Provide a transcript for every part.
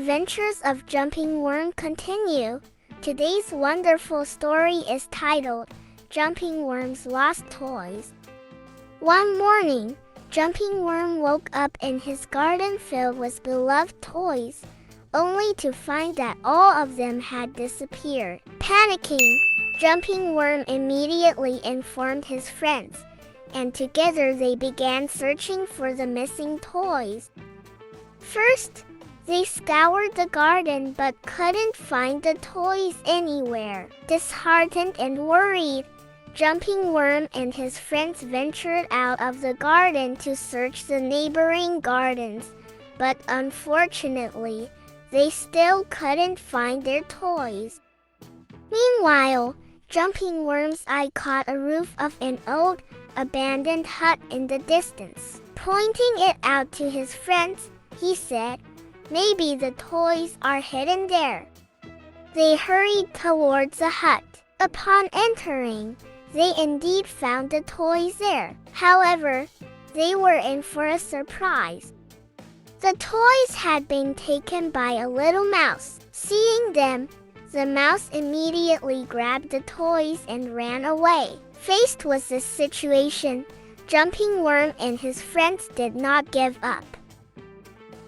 adventures of Jumping Worm continue. Today's wonderful story is titled, Jumping Worm's Lost Toys. One morning, Jumping Worm woke up in his garden filled with beloved toys, only to find that all of them had disappeared. Panicking, Jumping Worm immediately informed his friends, and together they began searching for the missing toys. First, they scoured the garden but couldn't find the toys anywhere. Disheartened and worried, Jumping Worm and his friends ventured out of the garden to search the neighboring gardens, but unfortunately, they still couldn't find their toys. Meanwhile, Jumping Worm's eye caught a roof of an old, abandoned hut in the distance. Pointing it out to his friends, he said, "Maybe the toys are hidden there." They hurried towards the hut. Upon entering, they indeed found the toys there. However, they were in for a surprise. The toys had been taken by a little mouse. Seeing them, the mouse immediately grabbed the toys and ran away. Faced with this situation, Jumping Worm and his friends did not give up.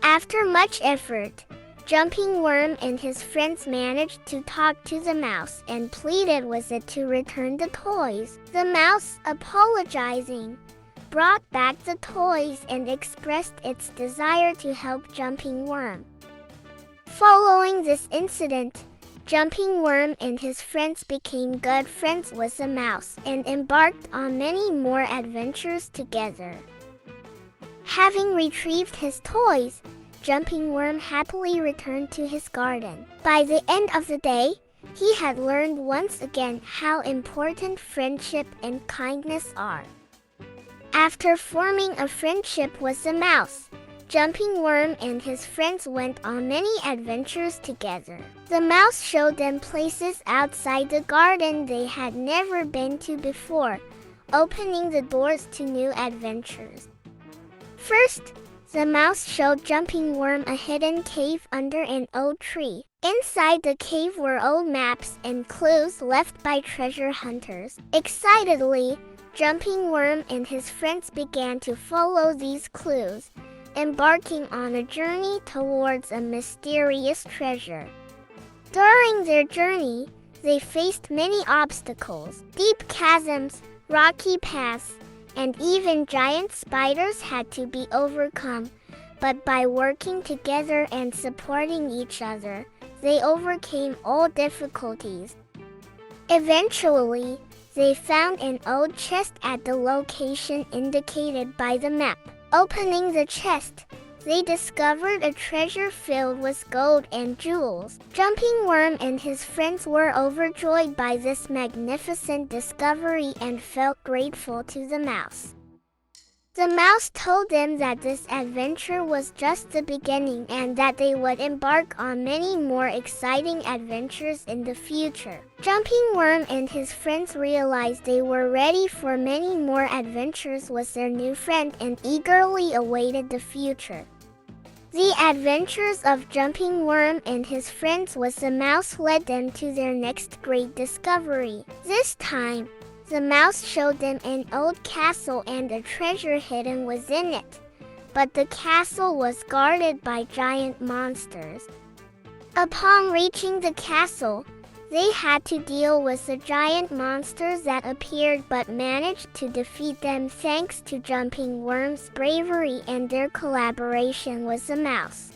After much effort, Jumping Worm and his friends managed to talk to the mouse and pleaded with it to return the toys. The mouse, apologizing, brought back the toys and expressed its desire to help Jumping Worm. Following this incident, Jumping Worm and his friends became good friends with the mouse and embarked on many more adventures together. Having retrieved his toys, Jumping Worm happily returned to his garden. By the end of the day, he had learned once again how important friendship and kindness are. After forming a friendship with the mouse, Jumping Worm and his friends went on many adventures together. The mouse showed them places outside the garden they had never been to before, opening the doors to new adventures. First, the mouse showed Jumping Worm a hidden cave under an old tree. Inside the cave were old maps and clues left by treasure hunters. Excitedly, Jumping Worm and his friends began to follow these clues, embarking on a journey towards a mysterious treasure. During their journey, they faced many obstacles. Deep chasms, rocky paths, and even giant spiders had to be overcome, but by working together and supporting each other, they overcame all difficulties. Eventually, they found an old chest at the location indicated by the map. Opening the chest, they discovered a treasure filled with gold and jewels. Jumping Worm and his friends were overjoyed by this magnificent discovery and felt grateful to the mouse. The mouse told them that this adventure was just the beginning and that they would embark on many more exciting adventures in the future. Jumping Worm and his friends realized they were ready for many more adventures with their new friend and eagerly awaited the future. The adventures of Jumping Worm and his friends with the mouse led them to their next great discovery. This time, the mouse showed them an old castle and a treasure hidden within it, but the castle was guarded by giant monsters. Upon reaching the castle, they had to deal with the giant monsters that appeared but managed to defeat them thanks to Jumping Worm's bravery and their collaboration with the mouse.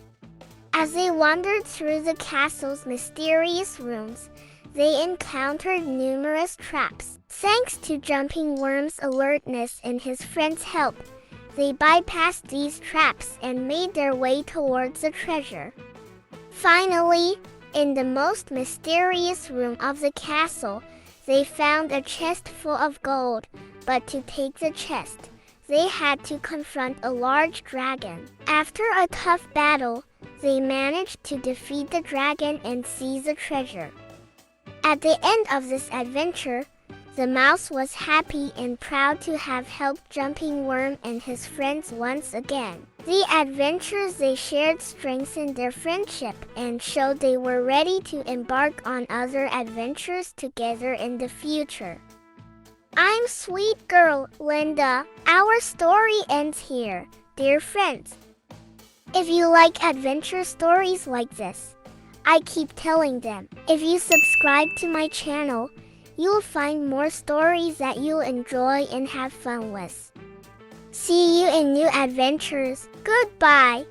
As they wandered through the castle's mysterious rooms, they encountered numerous traps. Thanks to Jumping Worm's alertness and his friends' help, they bypassed these traps and made their way towards the treasure. Finally, in the most mysterious room of the castle, they found a chest full of gold, but to take the chest, they had to confront a large dragon. After a tough battle, they managed to defeat the dragon and seize the treasure. At the end of this adventure, The mouse was happy and proud to have helped Jumping Worm and his friends once again. The adventures they shared strengthened their friendship and showed they were ready to embark on other adventures together in the future. I'm sweet girl, Linda. Our story ends here, dear friends. If you like adventure stories like this, I keep telling them. If you subscribe to my channel, you'll find more stories that you'll enjoy and have fun with. See you in new adventures. Goodbye.